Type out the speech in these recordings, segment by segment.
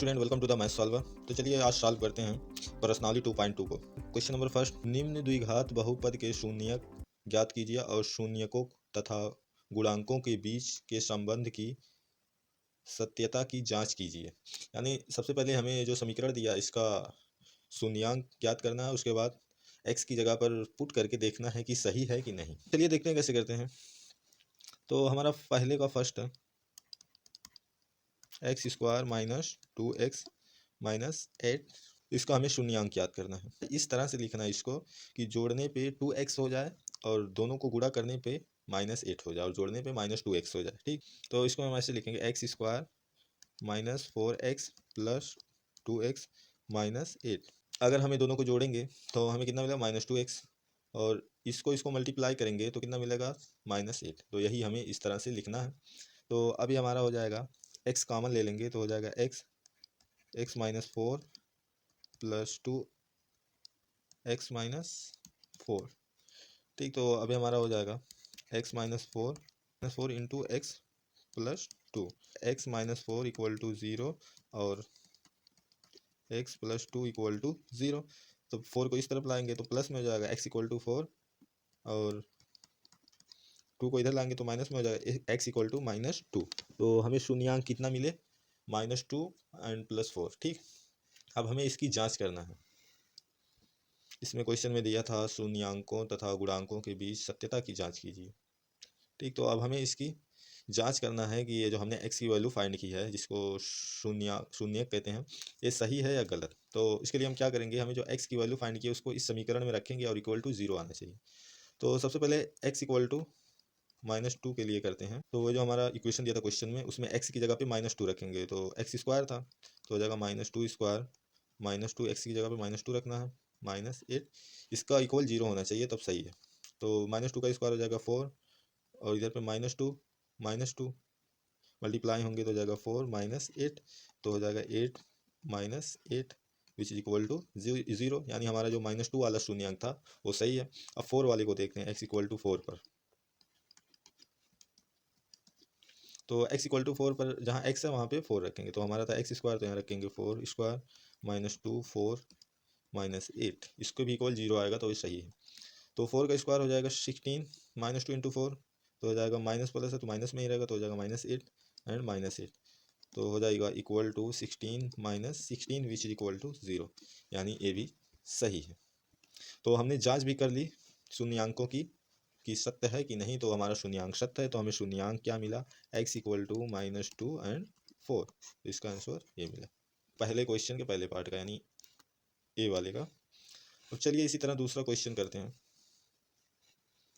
Student, welcome to the math solver. तो चलिए आज सॉल्व करते हैं प्रश्नावली 2.2 को। क्वेश्चन नंबर फर्स्ट, निम्न द्विघात बहुपद के शून्यक ज्ञात कीजिए और शून्यकों तथा गुणांकों के बीच के संबंध की सत्यता की जांच कीजिए। यानी सबसे पहले हमें जो समीकरण दिया इसका शून्यांक ज्ञात करना है, उसके बाद एक्स की जगह पर पुट करके देखना है कि सही है कि नहीं। चलिए देखते हैं कैसे करते हैं। तो हमारा पहले का first x square minus 2x minus 8, इसका हमें शून्यांक ज्ञात करना है। इस तरह से लिखना है इसको कि जोड़ने पे 2x हो जाए और दोनों को गुणा करने पे -8 हो जाए और जोड़ने पे -2x हो जाए। ठीक, तो इसको हम ऐसे लिखेंगे x square minus 4x plus 2x minus 8। अगर हमें दोनों को जोड़ेंगे तो हमें कितना मिलेगा -2x, और इसको इसको मल्टीप्लाई करेंगे तो कितना मिलेगा -8। तो यही हमें इस तरह से लिखना है। तो अभी हमारा हो जाएगा x कॉमन ले लेंगे तो हो जाएगा x minus 4 plus 2x minus 4। ठीक, तो अभी हमारा हो जाएगा x minus 4 into X plus 2, x minus 4 equal to 0 और x प्लस 2 इक्वल टू 0। तो 4 को इस तरफ लाएंगे तो प्लस में हो जाएगा x इक्वल टू 4, और 2 को इधर लाएंगे तो माइनस में हो जाएगा x इक्वल टू -2। तो हमें शून्यांक कितना मिले -2 एंड +4। ठीक, अब हमें इसकी जांच करना है। इसमें क्वेश्चन में दिया था शून्यांकों तथा गुणांकों के बीच सत्यता की जांच कीजिए। ठीक, तो अब हमें इसकी जांच करना है कि ये जो हमने x की वैल्यू फाइंड की है, जिसको शून्यक कहते हैं, ये सही है या गलत। तो इसके लिए हम क्या करेंगे, हमें जो x की वैल्यू फाइंड की है उसको इस समीकरण में रखेंगे और इक्वल टू 0 आना चाहिए। तो सबसे पहले x इक्वल टू -2 के लिए करते हैं। तो वो जो हमारा इक्वेशन दिया था क्वेश्चन में, उसमें x की जगह पे -2 रखेंगे तो x स्क्वायर था तो हो जाएगा -2 स्क्वायर -2, x की जगह पे -2 रखना है -8। इसका इक्वल 0 होना चाहिए तब सही है। तो -2 का स्क्वायर हो जाएगा 4, और इधर पे -2 मल्टीप्लाई होंगे तो हो जाएगा 4 -8, तो हो जाएगा 8 -8 विच इज इक्वल टू 0। यानी हमारा जो -2 वाला शून्यंक था वो सही है। अब 4 वाले को देखते हैं, x इक्वल टू 4 पर। तो x इक्वल टू 4 पर जहाँ x है वहाँ पे 4 रखेंगे, तो हमारा था x स्क्वायर, तो यहाँ रखेंगे 4 स्क्वायर -2 4 -8, इसको भी इक्वल 0 आएगा तो ये सही है। तो 4 का स्क्वायर हो जाएगा 16, -2 इंटू 4 तो हो जाएगा माइनस प्लस है तो माइनस में ही रहेगा, तो हो जाएगा -8 एंड -8, तो हो जाएगा equal to 16 -16 which is equal to 0। यानी ये भी सही है। तो हमने जांच भी कर ली शून्यांकों की कि सत्य है कि नहीं। तो हमारा शून्यांक सत्य है, तो हमें शून्यांक क्या मिला, x इक्वल टू -2 एंड 4। तो इसका आंसर ये मिला पहले क्वेश्चन के पहले पार्ट का, यानी ए वाले का। तो चलिए इसी तरह दूसरा क्वेश्चन करते हैं।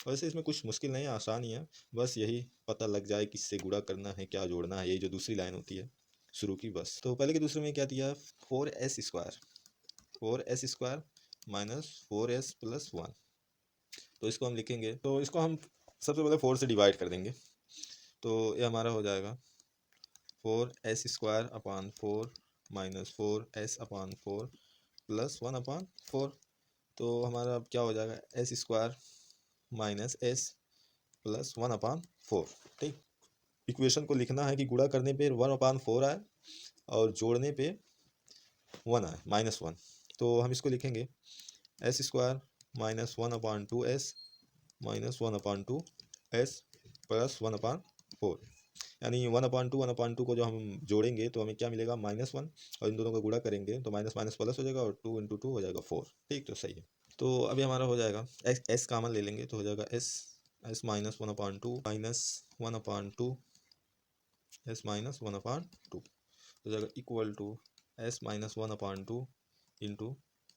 वैसे इसमें कुछ मुश्किल नहीं है, आसान ही है, बस यही पता लग जाए किससे गुणा करना है, क्या जोड़ना है, यही जो दूसरी लाइन होती है शुरू की, बस। तो पहले के दूसरे में क्या दिया, 4s square minus 4s plus 1। तो इसको हम लिखेंगे, तो इसको हम सबसे पहले 4 से डिवाइड कर देंगे, तो ये हमारा हो जाएगा 4s square upon 4 minus 4s अपान 4 प्लस 1 अपान 4। तो हमारा अब क्या हो जाएगा, S square minus S plus 1 अपान 4। ठीक, इक्वेशन को लिखना है कि गुणा करने पे 1/4 आए और जोड़ने पे 1 आए -1। तो हम इसको लिखेंगे S square -1/2s minus 1/2 S plus 1/4। यानी 1/2 को जो हम जोड़ेंगे तो हमें क्या मिलेगा -1, और इन दोनों को गुणा करेंगे तो माइनस माइनस प्लस हो जाएगा और 2 इंटू 2 हो जाएगा 4। ठीक, तो सही है। तो अभी हमारा हो जाएगा एस कॉमन ले लेंगे तो हो जाएगा S minus 1/2 minus 1/2 S minus 1/2 हो जाएगा equal to S minus 1/2 into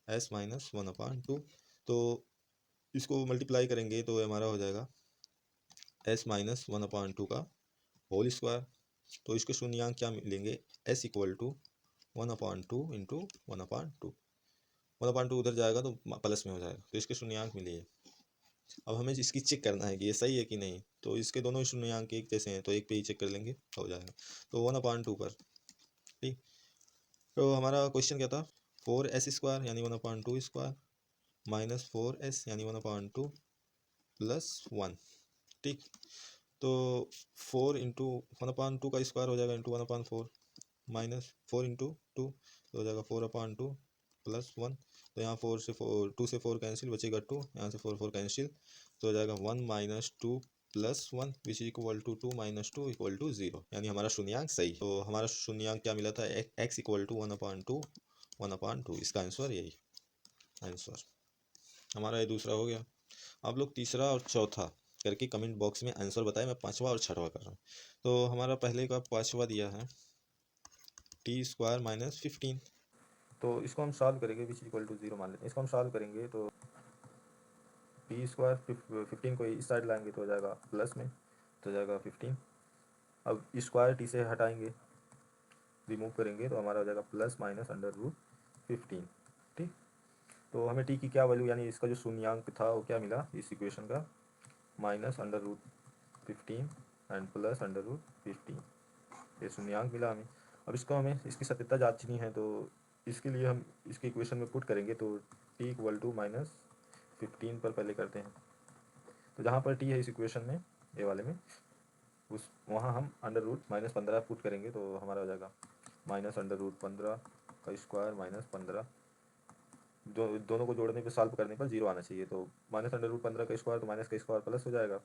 S minus 1/2। तो इसको मल्टीप्लाई करेंगे तो हमारा हो जाएगा एस माइनस 1/2 का होल स्क्वायर। तो इसके शून्यांक क्या मिलेंगे, एस इक्वल टू 1/2 इंटू 1/2। 1/2 उधर जाएगा तो प्लस में हो जाएगा, तो इसके शून्यांक मिले। अब हमें इसकी चेक करना है कि ये सही है कि नहीं। तो इसके दोनों शून्यांक एक जैसे हैं तो एक पे ही चेक कर लेंगे, हो जाएगा। तो 1/2 पर, ठीक। तो हमारा क्वेश्चन क्या था, 4s स्क्वायर यानी 1/2 स्क्वायर माइनस 4s यानी 1/2 प्लस 1। ठीक, तो 4 इंटू 1/2 का स्क्वायर हो जाएगा इंटू 1/4, माइनस 4 × 2 तो हो जाएगा 4/2 प्लस 1। तो यहाँ 4 से 4 2 से 4 कैंसिल, बचेगा 2, यहाँ से 4 4 कैंसिल, तो हो जाएगा 1 - 2 + 1 which equal to 2 - 2 equal to 0, यानी हमारा शून्यांक सही। तो हमारा शून्यांक क्या मिला था, x इक्वल टू 1/2, इसका आंसर यही आंसर हमारा। ये दूसरा हो गया। आप लोग तीसरा और चौथा करके कमेंट बॉक्स में आंसर बताएं, मैं पांचवा और छठवा कर रहा हूँ। तो हमारा पहले का पांचवा दिया है t² - 15, तो इसको हम सॉल्व करेंगे विच इक्वल टू 0 मान लेते हैं। इसको हम सॉल्व करेंगे तो t² 15 को इस साइड लाएंगे तो हो जाएगा प्लस में, तो हो जाएगा 15। अब स्क्वायर t से हटाएंगे, रिमूव करेंगे तो हमारा हो जाएगा प्लस माइनस √15। ठीक, तो हमें t की क्या वैल्यू, यानी इसका जो शून्यांक था वो क्या मिला इस इक्वेशन का, -√15 एंड प्लस √15, ये शून्यांक मिला हमें। अब इसको हमें इसकी सत्यता जांचनी है, तो इसके लिए हम इसके इक्वेशन में पुट करेंगे तो t इक्वल टू -15 पर पहले करते हैं। तो जहाँ पर t है इस इक्वेशन में, ए वाले में, उस वहाँ हम √-15 पुट करेंगे तो हमारा हो जाएगा -√15 का स्क्वायर -15, दोनों को जोड़ने पे सॉल्व करने पर 0 आना चाहिए। तो -√15 का स्क्वायर तो माइनस का स्क्वायर प्लस हो जाएगा,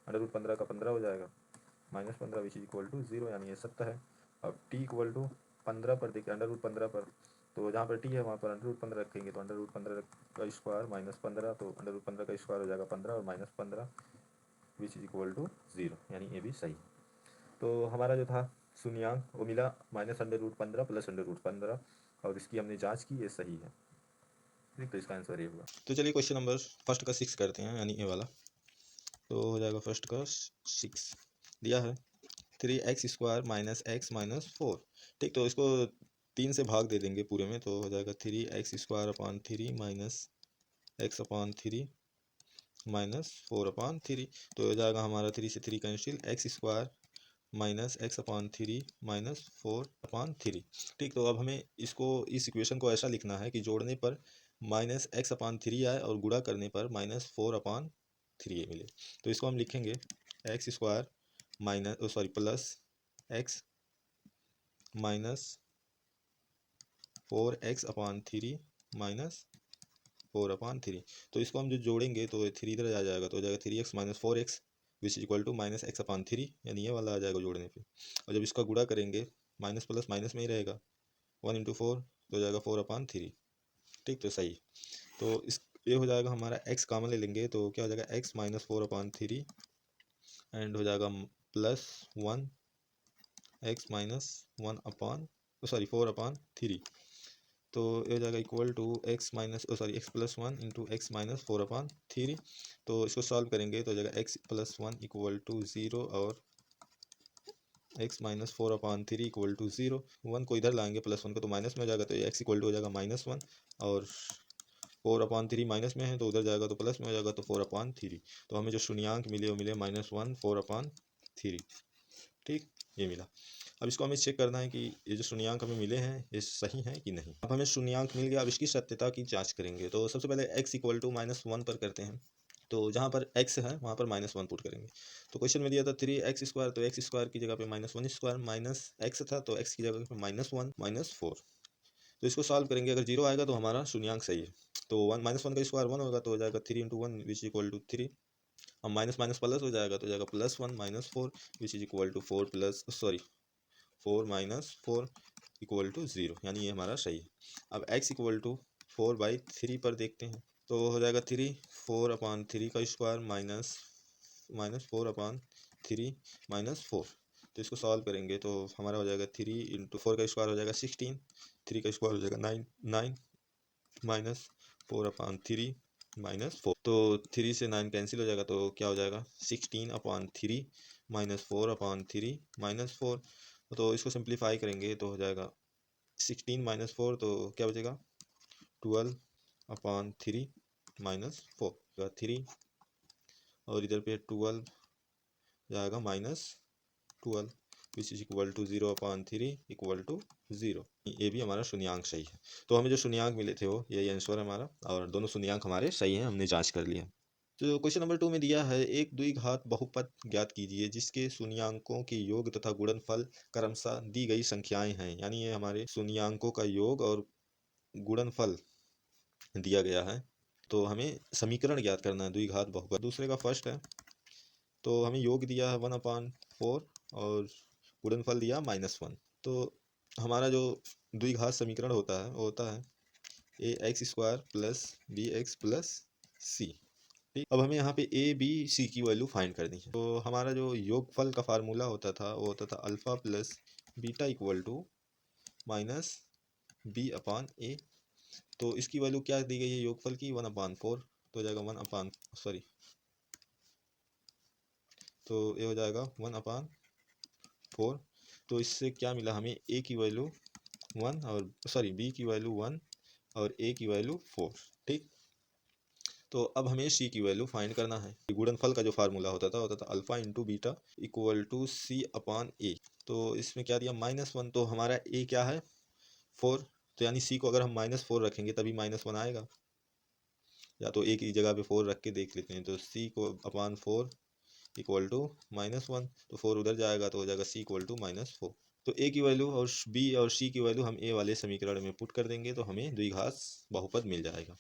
√15 का 15 हो जाएगा, -15 विच इक्वल टू 0, यानी ये सत्य है। अब t इक्वल टू 15 पर देखिए, √15 पर, तो जहाँ पर t है वहाँ पर √15 रखेंगे तो √15 का स्क्वायर -15, तो √15 का स्क्वायर हो जाएगा 15 और -15 विच इज इक्वल टू 0, यानी ये भी सही। तो हमारा जो था शून्यांक वो मिला -√15 प्लस √15, और इसकी हमने जांच की, ये सही है। ठीक, तो इसका आंसर ये हुआ। तो चलिए क्वेश्चन नंबर फर्स्ट का 6 करते हैं, यानी ए वाला। तो हो जाएगा फर्स्ट का 6 दिया है 3x² - x - 4। ठीक, तो इसको 3 से भाग दे देंगे पूरे में, तो हो जाएगा 3x² - x/3 -4/3, तो हो जाएगा हमारा 3 से 3 कैंसिल, x² - x/3 -4/3। ठीक, तो अब हमें इसको इस इक्वेशन को ऐसा लिखना है कि जोड़ने पर -x/3 आए और गुणा करने पर -4/3 मिले। तो इसको हम लिखेंगे x² plus x minus 4x/3 -4/3। तो इसको हम जो जोड़ेंगे तो 3 इधर आ जाएगा, तो हो जाएगा 3x - 4x which equal to -x/3, यानी ये वाला आ जाएगा जोड़ने पे। और जब इसका गुणा करेंगे माइनस प्लस माइनस में ही रहेगा, 1 × 4 तो हो जाएगा 4/3। ठीक, तो सही। तो इस ये हो जाएगा हमारा x कॉमन ले लेंगे तो क्या हो जाएगा x - 4/3 एंड हो जाएगा प्लस 1 x - 4/3, तो ये हो जाएगा equal to x + 1 into x - 4/3। तो इसको सॉल्व करेंगे तो हो जाएगा x + 1 इक्वल टू 0 और x - 4/3 इक्वल टू 0। 1 को इधर लाएंगे प्लस 1 को तो माइनस में हो जाएगा, तो ये x इक्वल टू हो जाएगा -1, और 4/3 माइनस में है तो उधर जाएगा तो प्लस में हो जाएगा, तो 4/3। तो हमें जो शून्यांक मिले वो मिले -1 4/3। ठीक, ये मिला। अब इसको हमें चेक करना है कि ये जो शून्यांक हमें मिले हैं ये सही हैं कि नहीं। अब हमें शून्यांक मिल गया, अब इसकी सत्यता की जांच करेंगे। तो सबसे पहले x इक्वल टू -1 पर करते हैं, तो जहाँ पर x है वहाँ पर -1 पुट करेंगे। तो क्वेश्चन में दिया था 3x², तो x² की जगह पे -1² माइनस x था तो x की जगह पे -1 - 4। तो इसको सॉल्व करेंगे, अगर 0 आएगा तो हमारा शून्यांक सही है। तो 1 -1 का स्क्वायर 1 होगा तो हो जाएगा 3 × 1 विच इक्वल टू 3। अब माइनस माइनस प्लस हो जाएगा तो हो जाएगा +1 - 4 which is equal to 4 - 4 equal to 0, यानी ये हमारा सही है। अब x इक्वल टू 4/3 पर देखते हैं, तो हो जाएगा 4/3 का स्क्वायर माइनस 4/3 -4। तो इसको सॉल्व करेंगे तो हमारा हो जाएगा 3 × 4 का स्क्वायर हो जाएगा 16, 3 का स्क्वायर हो जाएगा 9 माइनस 4/3 -4। तो 3 से 9 कैंसिल हो जाएगा, तो क्या हो जाएगा 16/3 -4/3 -4। तो इसको सिंप्लीफाई करेंगे तो हो जाएगा 16 - 4, तो क्या बचेगा 12/3 -4 का 3, और इधर पे 12 जाएगा -12 which is equal to 0/3 equal to 0। ये भी हमारा शून्यांक सही है। तो हमें जो शून्यांक मिले थे वो यही आंसर है हमारा, और दोनों शून्यांक हमारे सही हैं, हमने जांच कर लिया। तो क्वेश्चन नंबर 2 में दिया है एक द्विघात बहुपद ज्ञात कीजिए जिसके शून्यांकों के योग तथा गुणनफल क्रमशः दी गई संख्याएं हैं। यानी ये हमारे शून्यांकों का योग और गुणनफल दिया गया है, तो हमें समीकरण ज्ञात करना है द्विघात बहुपद। दूसरे का फर्स्ट है, तो हमें योग दिया है 1/4 और गुणनफल दिया -1। तो हमारा जो द्विघात समीकरण होता है वो होता है ax² प्लस bx प्लस सी। ठीक, अब हमें यहाँ पे ए बी सी की वैल्यू फाइंड करनी है। तो हमारा जो योगफल का फार्मूला होता था वो होता था alpha plus beta equal to minus B upon A. तो इसकी वैल्यू क्या दी गई है योगफल की 1/4, तो हो जाएगा तो ये हो जाएगा 1/4। तो इससे क्या मिला हमें, ए की वैल्यू 1 और बी की वैल्यू 1 और ए की वैल्यू 4। ठीक, तो अब हमें सी की वैल्यू फाइंड करना है। गुणनफल का जो फार्मूला होता था alpha into beta equal to C upon A. तो इसमें क्या दिया -1, तो हमारा ए क्या है 4, तो यानी सी को अगर हम -4 रखेंगे तभी -1 आएगा, या तो ए की जगह पे 4 रख के देख लेते हैं। तो सी को अपान 4 इक्वल टू -1, तो 4 उधर जाएगा तो हो जाएगा सी इक्वल टू -4। तो ए की वैल्यू और बी और सी की वैल्यू हम ए वाले समीकरण में पुट कर देंगे तो हमें द्विघात बहुपद मिल जाएगा।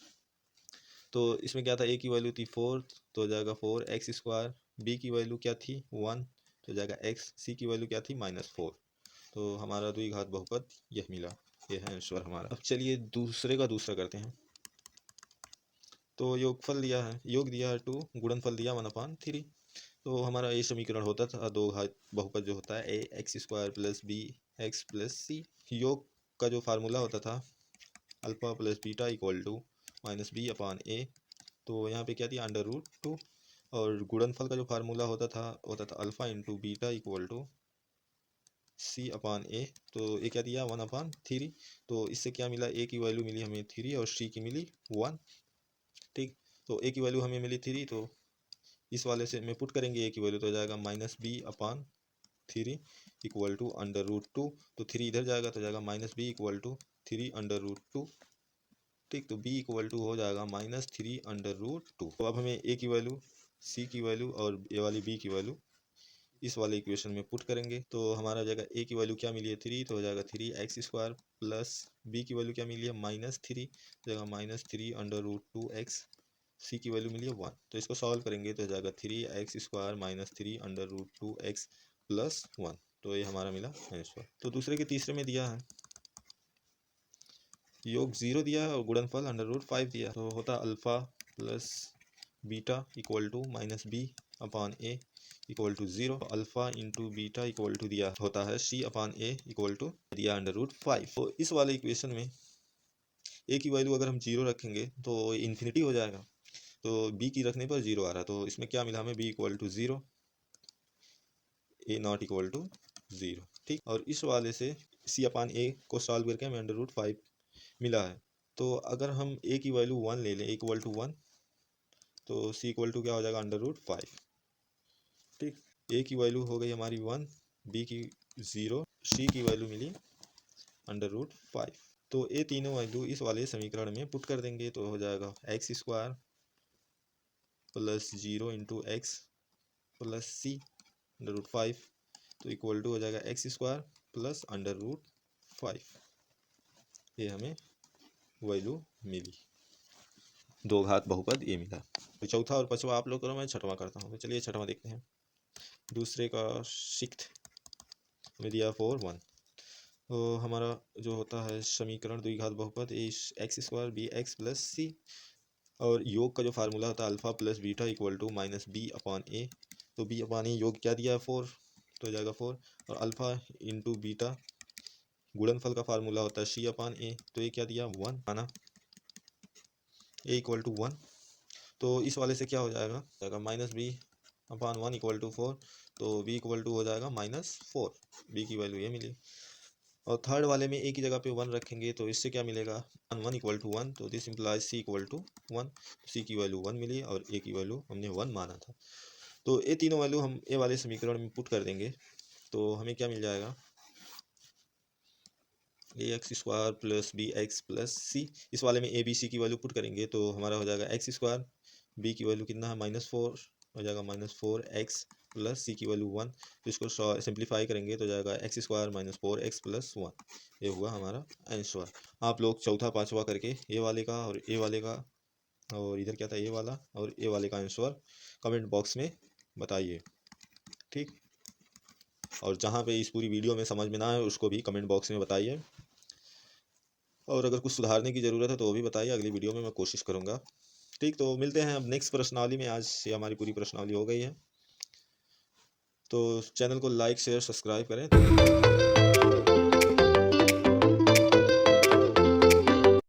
तो इसमें क्या था, ए की वैल्यू थी 4 तो हो जाएगा 4x², बी की वैल्यू क्या थी 1 तो हो जाएगा x, सी की वैल्यू क्या थी -4। तो हमारा द्विघात बहुपद यह मिला, यह है आंसर हमारा। अब चलिए दूसरे का दूसरा करते हैं। तो योगफल दिया है, योग दिया है 2, गुणनफल दिया 1/3। तो हमारा ये समीकरण होता था दो घात बहुपद जो होता है ax² plus B X plus C. योग का जो फार्मूला होता था alpha plus beta equal to -b upon A. तो यहाँ पे क्या दिया √2। और गुणनफल का जो फार्मूला होता था alpha into beta equal to C upon A. तो ये क्या दिया 1/3। तो इससे क्या मिला, ए की वैल्यू मिली हमें 3 और सी की मिली 1। ठीक, तो ए की वैल्यू हमें मिली 3, तो इस वाले से में पुट करेंगे ए की वैल्यू तो हो जाएगा -b/3 इक्वल टू √2। तो 3 इधर जाएगा तो जाएगा -b इक्वल टू 3√2। ठीक, तो b इक्वल टू हो जाएगा -3√2। तो अब हमें ए की वैल्यू, सी की वैल्यू और ये वाली बी की वैल्यू इस वाले इक्वेशन में पुट करेंगे तो हमारा हो जाएगा ए की वैल्यू क्या मिली है 3, तो हो जाएगा 3x² प्लस बी की वैल्यू क्या मिली है -3 तो जाएगा -3√2x। सी की वैल्यू मिली है 1, तो इसको सॉल्व करेंगे तो हो जाएगा 3x² -3√2x प्लस 1। तो ये हमारा मिला आंसर। तो दूसरे के तीसरे में दिया है योग 0 दिया है और गुणनफल √5 दिया, तो होता alpha plus beta equal to -b upon A equal to 0। Alpha into beta equal to दिया होता है सी अपान ए इक्वल टू दिया √5। तो इस वाले इक्वेशन में ए की वैल्यू अगर हम 0 रखेंगे तो इन्फिनिटी हो जाएगा, तो बी की रखने पर 0 आ रहा है। तो इसमें क्या मिला हमें, B equal to 0, A not equal to 0। ठीक, और इस वाले से सी अपान ए को सॉल्व करके हमें √5 मिला है। तो अगर हम ए की वैल्यू 1 ले लें इक्वल टू 1, तो सी इक्वल टू क्या हो जाएगा √5। ठीक, ए की वैल्यू हो गई हमारी 1, बी की 0, सी की वैल्यू मिली √5। तो ये तीनों वैल्यू इस वाले समीकरण में पुट कर देंगे तो हो जाएगा x² plus 0 into X plus C √5 तो इक्वल टू हो जाएगा x² प्लस √5। ये हमें वैल्यू मिली, दो घात बहुपद ये मिला। तो चौथा और पांचवा आप लोग करो, मैं छठवां करता हूँ। तो चलिए छठवां देखते हैं। दूसरे का 6th में दिया 4 1। तो हमारा जो होता है समीकरण द्विघात बहुपद x² bx प्लस सी। और योग का जो फार्मूला होता है alpha plus beta equal to -b upon A. तो b अपान ए योग क्या दिया है 4, तो हो जाएगा 4। और अल्फा इंटू बीटा गुणनफल का फार्मूला होता है सी अपान ए, तो ये क्या दिया 1 आना, ए इक्वल टू 1। तो इस वाले से क्या हो जाएगा -b अपान 1 इक्वल टू 4, तो b इक्वल टू हो जाएगा -4। b की वैल्यू ये मिली। और थर्ड वाले में ए की जगह पे 1 रखेंगे तो इससे क्या मिलेगा 1 इक्वल टू 1, तो this implies C equal to 1। C की वैल्यू 1 मिली और ए की वैल्यू हमने 1 माना था। तो ये तीनों वैल्यू हम ए वाले समीकरण में पुट कर देंगे तो हमें क्या मिल जाएगा, ax² प्लस bx प्लस सी। इस वाले में ए बी सी की वैल्यू पुट करेंगे तो हमारा हो जाएगा x² बी की वैल्यू कितना है -4 हो जाएगा -4x प्लस सी की वैल्यू 1। तो इसको सिंप्लीफाई करेंगे तो जाएगा x² -4x + 1। ये हुआ हमारा आंसर। आप लोग चौथा पांचवा करके ए वाले का और ए वाले का और इधर क्या था ए वाला और ए वाले का आंसर कमेंट बॉक्स में बताइए, ठीक। और जहाँ पे इस पूरी वीडियो में समझ में ना आए उसको भी कमेंट बॉक्स में बताइए, और अगर कुछ सुधारने की ज़रूरत है तो वो भी बताइए, अगली वीडियो में मैं कोशिश करूँगा, ठीक। तो मिलते हैं अब नेक्स्ट प्रश्नावली में। आज ये हमारी पूरी प्रश्नावली हो गई है, तो चैनल को लाइक शेयर सब्सक्राइब करें।